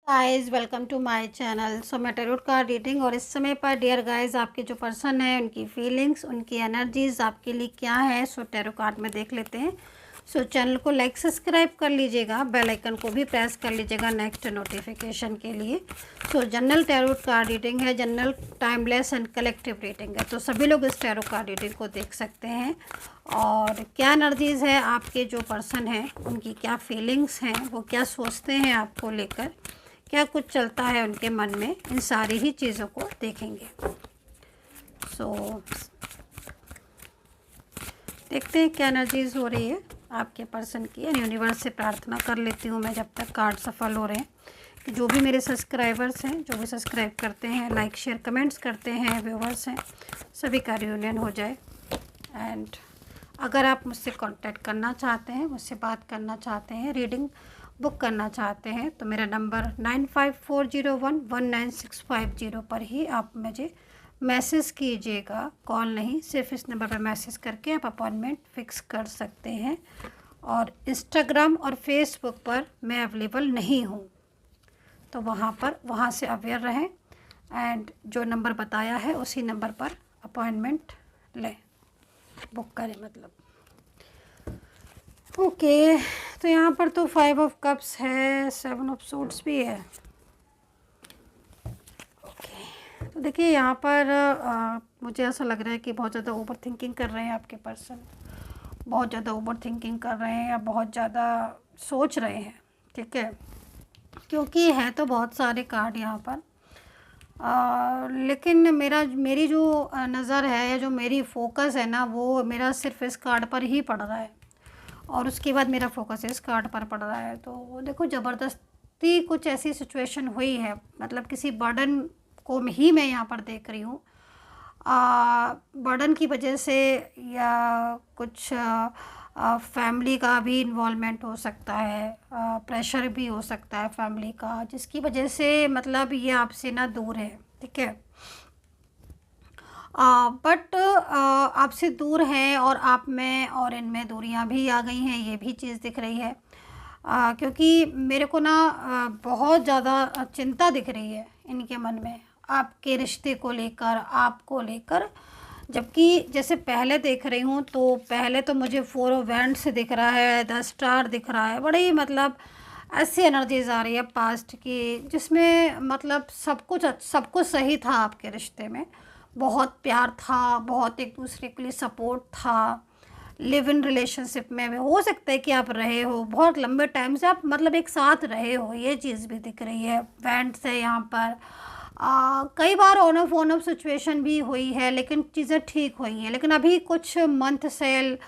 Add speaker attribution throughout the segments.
Speaker 1: Guys welcome to my channel. So मैं tarot card reading और इस समय पर डियर गाइस आपके जो पर्सन है उनकी फीलिंग्स उनकी एनर्जीज आपके लिए क्या है सो टैरो कार्ड में देख लेते हैं। सो चैनल को लाइक सब्सक्राइब कर लीजिएगा, बेल आइकन को भी प्रेस कर लीजिएगा नेक्स्ट नोटिफिकेशन के लिए। So general tarot card reading है, general timeless and collective reading है, तो सभी लोग इस टैरो कार्ड रीडिंग को देख सकते हैं। और क्या एनर्जीज़ है आपके जो पर्सन हैं उनकी क्या फीलिंग्स हैं, वो क्या सोचते हैं आपको लेकर, क्या कुछ चलता है उनके मन में, इन सारी ही चीज़ों को देखेंगे। सो देखते हैं क्या एनर्जीज हो रही है आपके पर्सन की। यूनिवर्स से प्रार्थना कर लेती हूँ मैं जब तक कार्ड सफल हो रहे हैं कि जो भी मेरे सब्सक्राइबर्स हैं, जो भी सब्सक्राइब करते हैं, लाइक शेयर कमेंट्स करते हैं, व्यूवर्स हैं, सभी का रियूनियन हो जाए। एंड अगर आप मुझसे कांटेक्ट करना चाहते हैं, मुझसे बात करना चाहते हैं, रीडिंग बुक करना चाहते हैं, तो मेरा नंबर 9540119650 पर ही आप मुझे मैसेज कीजिएगा, कॉल नहीं, सिर्फ इस नंबर पर मैसेज करके आप अपॉइंटमेंट फ़िक्स कर सकते हैं। और इंस्टाग्राम और फेसबुक पर मैं अवेलेबल नहीं हूँ, तो वहाँ से अवेयर रहें एंड जो नंबर बताया है उसी नंबर पर अपॉइंटमेंट लें, बुक करें मतलब। ओके तो यहाँ पर तो 5 ऑफ कप्स है, 7 ऑफ सूट्स भी है। ओके तो देखिए यहाँ पर मुझे ऐसा लग रहा है कि बहुत ज़्यादा ओवर थिंकिंग कर रहे हैं आपके पर्सन, बहुत ज़्यादा ओवर थिंकिंग कर रहे हैं या बहुत ज़्यादा सोच रहे हैं, ठीक है, क्योंकि है तो बहुत सारे कार्ड यहाँ पर। लेकिन मेरी जो नज़र है या जो मेरी फोकस है ना, वो मेरा सिर्फ इस कार्ड पर ही पड़ रहा है और उसके बाद मेरा फोकस इस कार्ड पर पड़ रहा है। तो देखो ज़बरदस्ती कुछ ऐसी सिचुएशन हुई है, मतलब किसी बर्डन को ही मैं यहाँ पर देख रही हूँ। बर्डन की वजह से या कुछ फैमिली का भी इन्वॉल्वमेंट हो सकता है, प्रेशर भी हो सकता है फैमिली का, जिसकी वजह से मतलब ये आपसे ना दूर है, ठीक है। बट आपसे दूर हैं और आप में और इनमें दूरियां भी आ गई हैं, ये भी चीज़ दिख रही है। क्योंकि मेरे को ना बहुत ज़्यादा चिंता दिख रही है इनके मन में आपके रिश्ते को लेकर, आपको लेकर। जबकि जैसे पहले देख रही हूँ तो पहले तो मुझे 4 ऑफ वैंड्स दिख रहा है, 10 स्टार दिख रहा है, बड़ी मतलब ऐसी एनर्जीज आ रही है पास्ट की, जिसमें मतलब सब कुछ सही था आपके रिश्ते में, बहुत प्यार था, बहुत एक दूसरे के लिए सपोर्ट था, लिव इन रिलेशनशिप में भी हो सकता है कि आप रहे हो, बहुत लंबे टाइम से आप मतलब एक साथ रहे हो, ये चीज़ भी दिख रही है। बैंड्स है यहाँ पर। कई बार ऑन ऑफ सिचुएशन भी हुई है लेकिन चीज़ें ठीक हुई हैं, लेकिन अभी कुछ मंथ से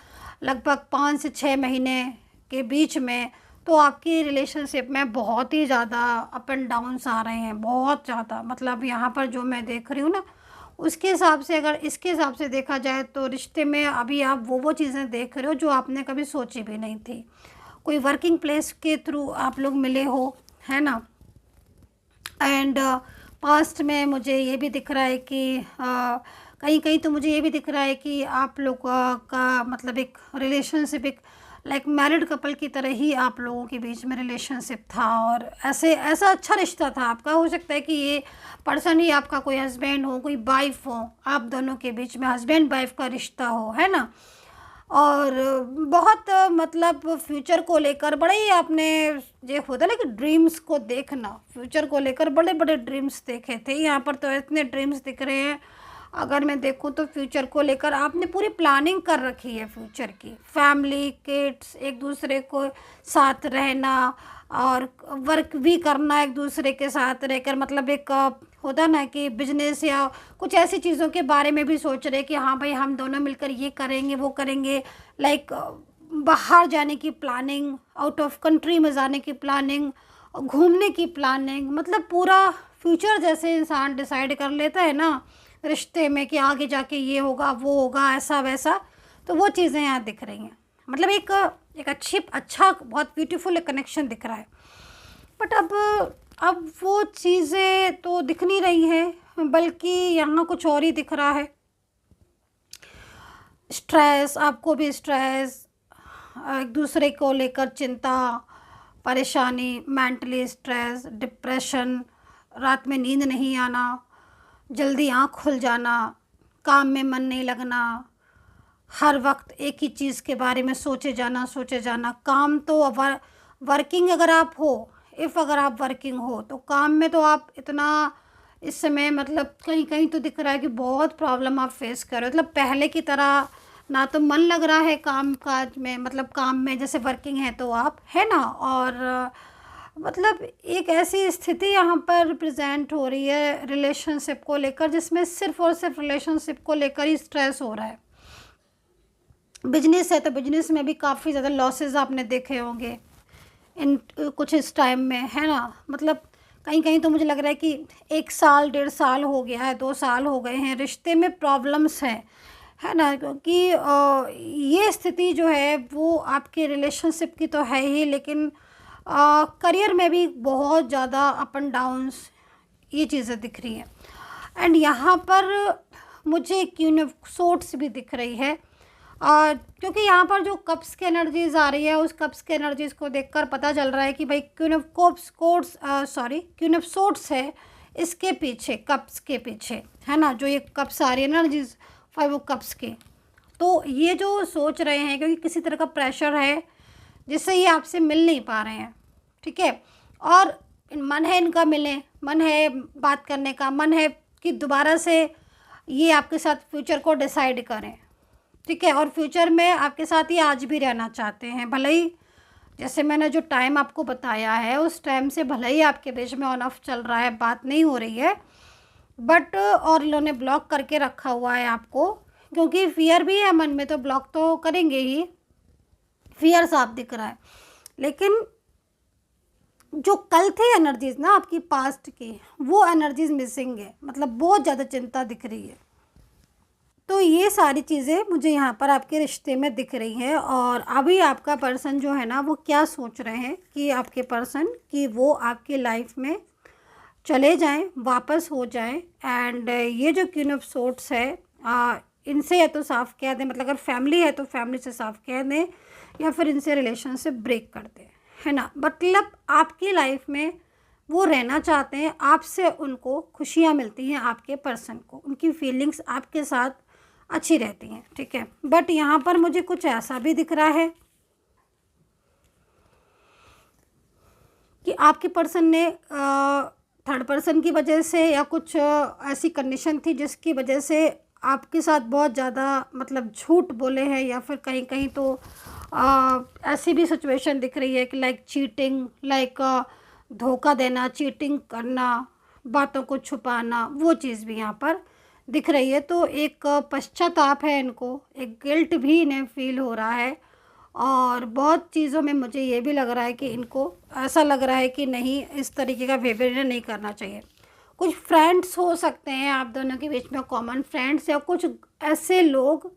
Speaker 1: लगभग 5 से 6 महीने के बीच में तो आपकी रिलेशनशिप में बहुत ही ज़्यादा अप एंड डाउन्स आ रहे हैं, बहुत ज़्यादा। मतलब यहाँ पर जो मैं देख रही हूँ ना, उसके हिसाब से अगर इसके हिसाब से देखा जाए तो रिश्ते में अभी आप वो चीज़ें देख रहे हो जो आपने कभी सोची भी नहीं थी। कोई वर्किंग प्लेस के थ्रू आप लोग मिले हो, है ना। एंड पास्ट में मुझे ये भी दिख रहा है कि कहीं कहीं तो मुझे ये भी दिख रहा है कि आप लोग का मतलब एक रिलेशनशिप, एक लाइक मैरिड कपल की तरह ही आप लोगों के बीच में रिलेशनशिप था, और ऐसा अच्छा रिश्ता था आपका। हो सकता है कि ये पर्सन ही आपका कोई हस्बैंड हो, कोई वाइफ हो, आप दोनों के बीच में हस्बैंड वाइफ का रिश्ता हो, है ना। और बहुत मतलब फ्यूचर को लेकर बड़े ही आपने, ये होता है ना कि ड्रीम्स को देखना, फ्यूचर को लेकर बड़े बड़े ड्रीम्स देखे थे। यहाँ पर तो इतने ड्रीम्स दिख रहे हैं, अगर मैं देखूँ तो फ्यूचर को लेकर आपने पूरी प्लानिंग कर रखी है फ्यूचर की, फैमिली, किड्स, एक दूसरे को साथ रहना और वर्क भी करना एक दूसरे के साथ रहकर, मतलब एक होता ना कि बिजनेस या कुछ ऐसी चीज़ों के बारे में भी सोच रहे कि हाँ भाई हम दोनों मिलकर ये करेंगे वो करेंगे, लाइक बाहर जाने की प्लानिंग, आउट ऑफ कंट्री में जाने की प्लानिंग, घूमने की प्लानिंग, मतलब पूरा फ्यूचर जैसे इंसान डिसाइड कर लेता है ना रिश्ते में कि आगे जाके ये होगा वो होगा ऐसा वैसा, तो वो चीज़ें यहाँ दिख रही हैं। मतलब एक अच्छा बहुत ब्यूटीफुल कनेक्शन दिख रहा है। बट अब वो चीज़ें तो दिख नहीं रही हैं, बल्कि यहाँ कुछ और ही दिख रहा है। स्ट्रेस, आपको भी स्ट्रेस, एक दूसरे को लेकर चिंता, परेशानी, मेंटली स्ट्रेस, डिप्रेशन, रात में नींद नहीं आना, जल्दी आँख खुल जाना, काम में मन नहीं लगना, हर वक्त एक ही चीज़ के बारे में सोचे जाना। काम तो वर्किंग अगर आप हो, अगर आप वर्किंग हो तो काम में तो आप इतना इस समय मतलब कहीं कहीं तो दिख रहा है कि बहुत प्रॉब्लम आप फेस कर रहे हो। मतलब पहले की तरह ना तो मन लग रहा है काम काज में, मतलब काम में जैसे वर्किंग है तो आप, है ना। और मतलब एक ऐसी स्थिति यहाँ पर प्रेजेंट हो रही है रिलेशनशिप को लेकर, जिसमें सिर्फ़ और सिर्फ रिलेशनशिप को लेकर ही स्ट्रेस हो रहा है। बिजनेस है तो बिजनेस में भी काफ़ी ज़्यादा लॉसेस आपने देखे होंगे इन कुछ इस टाइम में, है ना। मतलब कहीं कहीं तो मुझे लग रहा है कि 1 साल 1.5 साल हो गया है, 2 साल हो गए हैं, रिश्ते में प्रॉब्लम्स हैं, है ना। क्योंकि ये स्थिति जो है वो आपके रिलेशनशिप की तो है ही, लेकिन करियर में भी बहुत ज़्यादा अप एंड डाउन्स ये चीज़ें दिख रही हैं। एंड यहाँ पर मुझे क्वीन ऑफ सोर्ड्स भी दिख रही है, क्योंकि यहाँ पर जो कप्स की एनर्जीज आ रही है, उस कप्स के एनर्जीज को देखकर पता चल रहा है कि भाई क्वीन ऑफ सोर्ड्स है इसके पीछे, कप्स के पीछे, है ना। जो ये कप्स आ रही है एनर्जीज 5 ऑफ कप्स के, तो ये जो सोच रहे हैं क्योंकि किसी तरह का प्रेशर है जिससे ये आपसे मिल नहीं पा रहे हैं, ठीक है। और मन है इनका मिलें, मन है बात करने का, मन है कि दोबारा से ये आपके साथ फ्यूचर को डिसाइड करें, ठीक है। और फ्यूचर में आपके साथ ही आज भी रहना चाहते हैं, भले ही जैसे मैंने जो टाइम आपको बताया है उस टाइम से भले ही आपके बीच में ऑन ऑफ चल रहा है, बात नहीं हो रही है, बट और इन्होंने ब्लॉक करके रखा हुआ है आपको, क्योंकि फियर भी है मन में, तो ब्लॉक तो करेंगे ही, फियर साफ दिख रहा है। लेकिन जो कल थे एनर्जीज ना आपकी पास्ट की, वो एनर्जीज मिसिंग है, मतलब बहुत ज़्यादा चिंता दिख रही है। तो ये सारी चीज़ें मुझे यहाँ पर आपके रिश्ते में दिख रही हैं। और अभी आपका पर्सन जो है ना वो क्या सोच रहे हैं कि आपके पर्सन कि वो आपकी लाइफ में चले जाएं, वापस हो जाएं। एंड ये जो क्वीन ऑफ सोर्ड्स है, इनसे या तो साफ कह दें, मतलब अगर फैमिली है तो फैमिली से साफ कह दें, या फिर इनसे रिलेशन से ब्रेक कर दें, है ना। मतलब आपकी लाइफ में वो रहना चाहते हैं, आपसे उनको खुशियाँ मिलती हैं, आपके पर्सन को उनकी फीलिंग्स आपके साथ अच्छी रहती हैं, ठीक है। बट यहाँ पर मुझे कुछ ऐसा भी दिख रहा है कि आपके पर्सन ने थर्ड पर्सन की वजह से या कुछ ऐसी कंडीशन थी जिसकी वजह से आपके साथ बहुत ज़्यादा मतलब झूठ बोले हैं, या फिर कहीं कहीं तो ऐसी भी सिचुएशन दिख रही है कि लाइक चीटिंग, लाइक धोखा देना, चीटिंग करना, बातों को छुपाना, वो चीज़ भी यहाँ पर दिख रही है। तो एक पश्चाताप है इनको, एक गिल्ट भी इन्हें फील हो रहा है। और बहुत चीज़ों में मुझे ये भी लग रहा है कि इनको ऐसा लग रहा है कि नहीं, इस तरीके का बिहेवियर नहीं करना चाहिए। कुछ फ्रेंड्स हो सकते हैं आप दोनों के बीच में, कॉमन फ्रेंड्स, या कुछ ऐसे लोग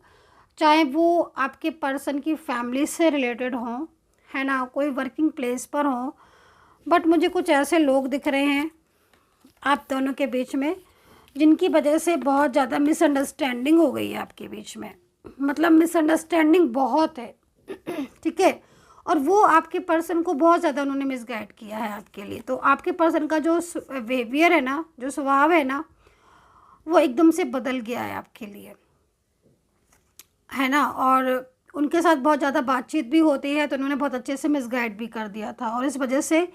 Speaker 1: चाहे वो आपके पर्सन की फैमिली से रिलेटेड हों, है ना, कोई वर्किंग प्लेस पर हों, बट मुझे कुछ ऐसे लोग दिख रहे हैं आप दोनों के बीच में जिनकी वजह से बहुत ज़्यादा मिसअंडरस्टैंडिंग हो गई है आपके बीच में। मतलब मिसअंडरस्टैंडिंग बहुत है, ठीक है। और वो आपके पर्सन को बहुत ज़्यादा उन्होंने मिसगाइड किया है आपके लिए। तो आपके पर्सन का जो बिहेवियर है ना, जो स्वभाव है ना, वो एकदम से बदल गया है आपके लिए, है ना। और उनके साथ बहुत ज़्यादा बातचीत भी होती है तो उन्होंने बहुत अच्छे से मिसगाइड भी कर दिया था, और इस वजह से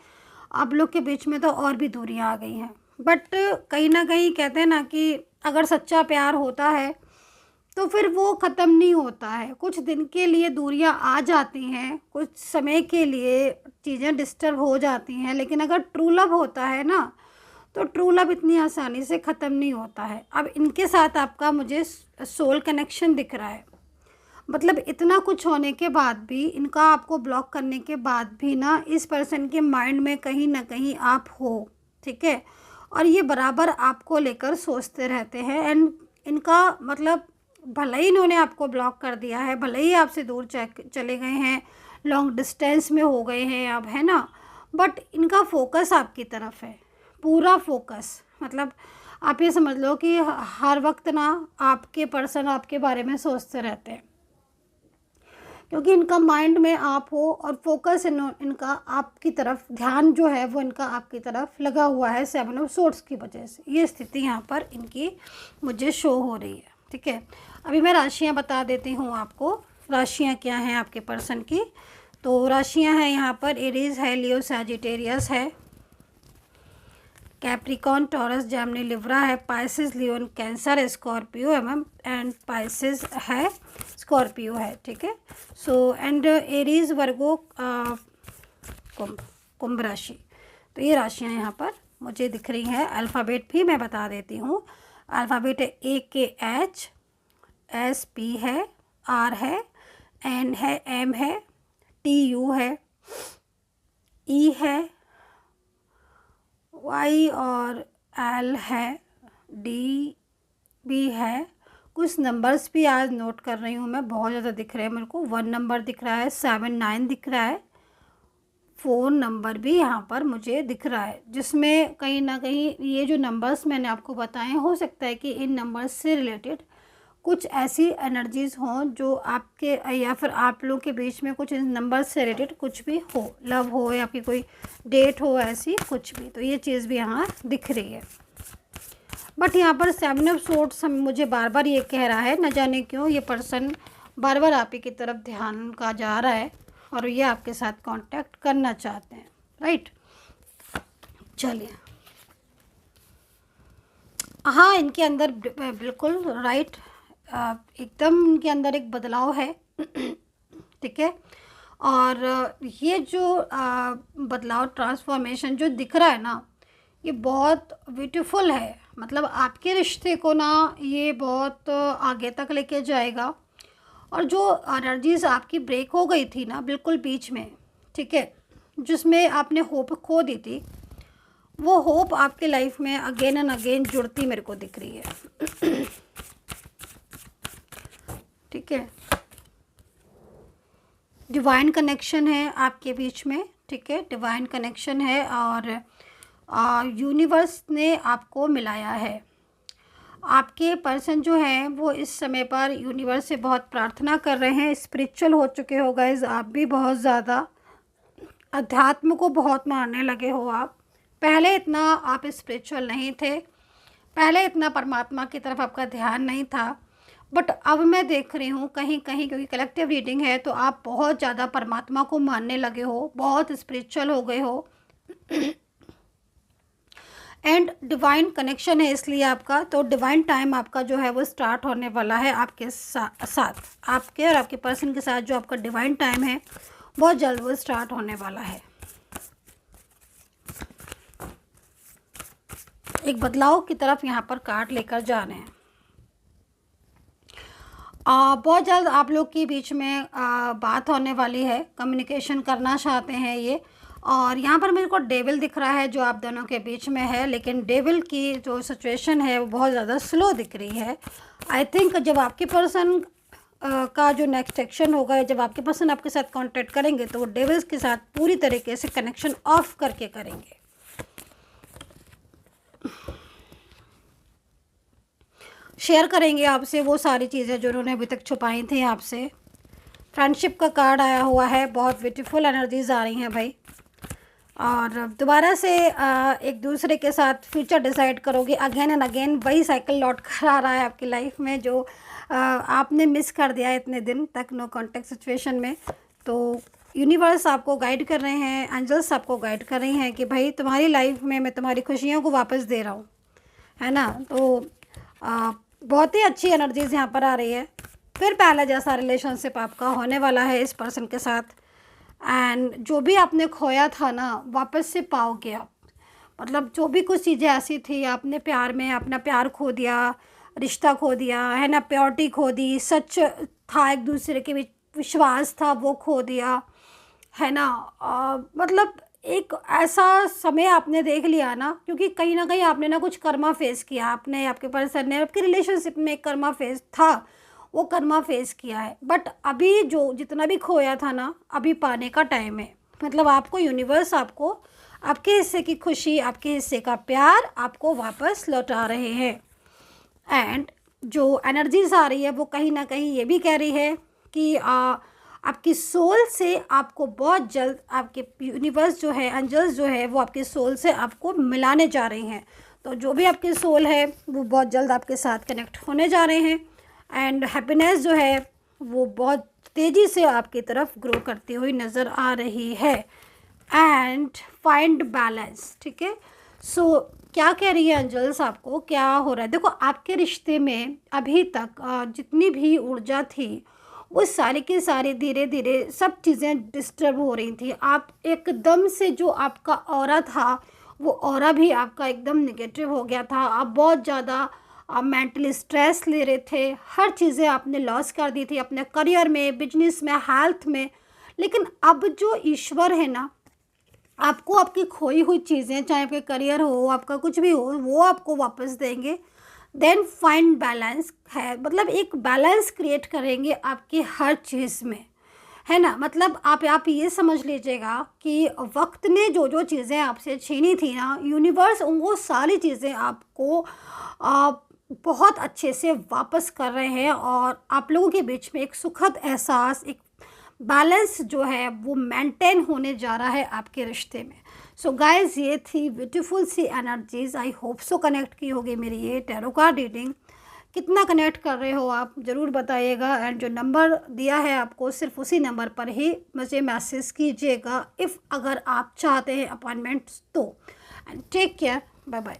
Speaker 1: आप लोग के बीच में तो और भी दूरियां आ गई हैं। बट कहीं ना कहीं कहते हैं ना कि अगर सच्चा प्यार होता है तो फिर वो ख़त्म नहीं होता है। कुछ दिन के लिए दूरियां आ जाती हैं, कुछ समय के लिए चीज़ें डिस्टर्ब हो जाती हैं, लेकिन अगर ट्रू लव होता है ना तो ट्रू लव इतनी आसानी से ख़त्म नहीं होता है। अब इनके साथ आपका मुझे सोल कनेक्शन दिख रहा है, मतलब इतना कुछ होने के बाद भी, इनका आपको ब्लॉक करने के बाद भी ना, इस पर्सन के माइंड में कहीं ना कहीं आप हो, ठीक है। और ये बराबर आपको लेकर सोचते रहते हैं। एंड इनका मतलब भले ही इन्होंने आपको ब्लॉक कर दिया है, भले ही आपसे दूर चले गए हैं, लॉन्ग डिस्टेंस में हो गए हैं अब, है ना, बट इनका फोकस आपकी तरफ है, पूरा फोकस। मतलब आप ये समझ लो कि हर वक्त ना आपके पर्सन आपके बारे में सोचते रहते हैं, क्योंकि इनका माइंड में आप हो और फोकस इनका आपकी तरफ, ध्यान जो है वो इनका आपकी तरफ लगा हुआ है 7 ऑफ सोर्ड्स की वजह से। ये स्थिति यहाँ पर इनकी मुझे शो हो रही है। ठीक है, अभी मैं राशियाँ बता देती हूँ आपको, राशियाँ क्या हैं आपके पर्सन की। तो राशियाँ हैं यहाँ पर एरीज है, लियो सैजिटेरियस है, कैप्रिकॉन, टॉरस, जेमिनी, लिब्रा है, पाइसिस, लियोन, कैंसर, स्कॉर्पियो एंड पाइसिस है, स्कॉर्पियो है। ठीक है, सो एंड एरीज, वर्गो, कुंभ राशि। तो ये राशियाँ यहाँ पर मुझे दिख रही हैं। अल्फ़ाबेट भी मैं बता देती हूँ। अल्फ़ाबेट है A के H, S P है, R है, N है, M है, T U है, E है, Y और L है, D भी है। कुछ नंबर्स भी आज नोट कर रही हूँ मैं, बहुत ज़्यादा दिख रहे हैं मेरे को। 1 नंबर दिख रहा है, 7 9 दिख रहा है, 4 नंबर भी यहाँ पर मुझे दिख रहा है, जिसमें कहीं ना कहीं ये जो नंबर्स मैंने आपको बताए, हो सकता है कि इन नंबर्स से रिलेटेड कुछ ऐसी एनर्जीज़ हों जो आपके या फिर आप लोगों के बीच में कुछ इन नंबर्स से रिलेटेड कुछ भी हो, लव हो या फिर कोई डेट हो, ऐसी कुछ भी। तो ये चीज़ भी यहाँ दिख रही है। बट यहाँ पर 7 ऑफ सोर्ड्स मुझे बार बार ये कह रहा है, न जाने क्यों ये पर्सन बार बार आप ही की तरफ ध्यान का जा रहा है और ये आपके साथ कांटेक्ट करना चाहते हैं। राइट, चलिए, हाँ, इनके अंदर बिल्कुल राइट, एकदम इनके अंदर एक बदलाव है। ठीक है, और ये जो बदलाव, ट्रांसफॉर्मेशन जो दिख रहा है ना, ये बहुत ब्यूटीफुल है। मतलब आपके रिश्ते को ना ये बहुत आगे तक लेके जाएगा। और जो एनर्जीज़ आपकी ब्रेक हो गई थी ना बिल्कुल बीच में, ठीक है, जिसमें आपने होप खो दी थी, वो होप आपके लाइफ में अगेन एंड अगेन जुड़ती मेरे को दिख रही है। ठीक है, डिवाइन कनेक्शन है आपके बीच में। ठीक है, डिवाइन कनेक्शन है और यूनिवर्स ने आपको मिलाया है। आपके पर्सन जो हैं वो इस समय पर यूनिवर्स से बहुत प्रार्थना कर रहे हैं, स्पिरिचुअल हो चुके हो गाइस। आप भी बहुत ज़्यादा अध्यात्म को बहुत मानने लगे हो। आप पहले इतना आप स्पिरिचुअल नहीं थे, पहले इतना परमात्मा की तरफ आपका ध्यान नहीं था, बट अब मैं देख रही हूँ कहीं कहीं, क्योंकि कलेक्टिव रीडिंग है, तो आप बहुत ज़्यादा परमात्मा को मानने लगे हो, बहुत स्पिरिचुअल हो गए हो। एंड डिवाइन कनेक्शन है इसलिए आपका, तो डिवाइन टाइम आपका जो है वो स्टार्ट होने वाला है आपके साथ, आपके और आपके पर्सन के साथ। जो आपका डिवाइन टाइम है बहुत जल्द वो स्टार्ट होने वाला है। एक बदलाव की तरफ यहाँ पर कार्ड लेकर जा रहे हैं। बहुत जल्द आप लोग के बीच में बात होने वाली है, कम्युनिकेशन करना चाहते हैं ये। और यहाँ पर मेरे को डेविल दिख रहा है जो आप दोनों के बीच में है, लेकिन डेविल की जो सिचुएशन है वो बहुत ज़्यादा स्लो दिख रही है। आई थिंक जब आपके पर्सन का जो नेक्स्ट एक्शन होगा, जब आपके पर्सन आपके साथ कांटेक्ट करेंगे, तो वो डेविल्स के साथ पूरी तरीके से कनेक्शन ऑफ करके करेंगे। शेयर करेंगे आपसे वो सारी चीज़ें जो उन्होंने अभी तक छुपाई थी आपसे। फ्रेंडशिप का कार्ड आया हुआ है, बहुत ब्यूटीफुल एनर्जीज आ रही हैं भाई। और दोबारा से एक दूसरे के साथ फ्यूचर डिसाइड करोगे, अगेन एंड अगेन वही साइकिल लौट कर आ रहा है आपकी लाइफ में, जो आपने मिस कर दिया इतने दिन तक नो कॉन्टेक्ट सिचुएशन में। तो यूनिवर्स आपको गाइड कर रहे हैं, एंजल्स आपको गाइड कर रही हैं कि भाई तुम्हारी लाइफ में मैं तुम्हारी खुशियों को वापस दे रहा हूँ, है ना। तो बहुत ही अच्छी एनर्जीज यहाँ पर आ रही है। फिर पहले जैसा रिलेशनशिप आपका होने वाला है इस पर्सन के साथ। एंड जो भी आपने खोया था ना, वापस से पाओगे आप। मतलब जो भी कुछ चीज़ें ऐसी थी, आपने प्यार में अपना प्यार खो दिया, रिश्ता खो दिया, है ना, प्योरिटी खो दी, सच था एक दूसरे के बीच, विश्वास था वो खो दिया, है ना। मतलब एक ऐसा समय आपने देख लिया ना, क्योंकि कहीं ना कहीं आपने ना कुछ कर्मा फेस किया, आपने, आपके पर्सन ने आपके रिलेशनशिप में एक कर्मा फेस था, वो कर्मा फेस किया है। बट अभी जो जितना भी खोया था ना, अभी पाने का टाइम है। मतलब आपको यूनिवर्स आपको आपके हिस्से की खुशी, आपके हिस्से का प्यार आपको वापस लौटा रहे हैं। एंड जो एनर्जीज आ रही है वो कहीं ना कहीं ये भी कह रही है कि आपकी सोल से आपको बहुत जल्द आपके यूनिवर्स जो है, एंजल्स जो है, वो आपके सोल से आपको मिलाने जा रहे हैं। तो जो भी आपकी सोल है वो बहुत जल्द आपके साथ कनेक्ट होने जा रहे हैं एंड हैप्पीनेस जो है वो बहुत तेज़ी से आपकी तरफ ग्रो करती हुई नज़र आ रही है। एंड फाइंड बैलेंस, ठीक है। सो क्या कह रही है एंजल्स, आपको क्या हो रहा है? देखो, आपके रिश्ते में अभी तक जितनी भी ऊर्जा थी वो सारी की सारी धीरे धीरे सब चीज़ें डिस्टर्ब हो रही थी। आप एकदम से जो आपका ऑरा था वो ऑरा भी आपका एकदम नेगेटिव हो गया था। आप बहुत ज़्यादा मेंटली स्ट्रेस ले रहे थे, हर चीज़ें आपने लॉस कर दी थी अपने करियर में, बिजनेस में, हेल्थ में। लेकिन अब जो ईश्वर है ना, आपको आपकी खोई हुई चीज़ें, चाहे आपके करियर हो, आपका कुछ भी हो, वो आपको वापस देंगे। देन फाइंड बैलेंस है, मतलब एक बैलेंस क्रिएट करेंगे आपकी हर चीज़ में, है ना। मतलब आप ये समझ लीजिएगा कि वक्त ने जो जो चीज़ें आपसे छीनी थी ना, यूनिवर्स वो सारी चीज़ें आपको आ, बहुत अच्छे से वापस कर रहे हैं और आप लोगों के बीच में एक सुखद एहसास, एक बैलेंस जो है वो मेंटेन होने जा रहा है आपके रिश्ते में। सो गाइस, ये थी ब्यूटीफुल सी energies. I hope so connect की होगी मेरी ये टैरो कार्ड रीडिंग। कितना कनेक्ट कर रहे हो आप ज़रूर बताइएगा एंड जो नंबर दिया है आपको सिर्फ उसी नंबर पर ही मुझे मैसेज कीजिएगा इफ़ अगर आप चाहते हैं अपॉइंटमेंट्स तो। And take care, bye bye.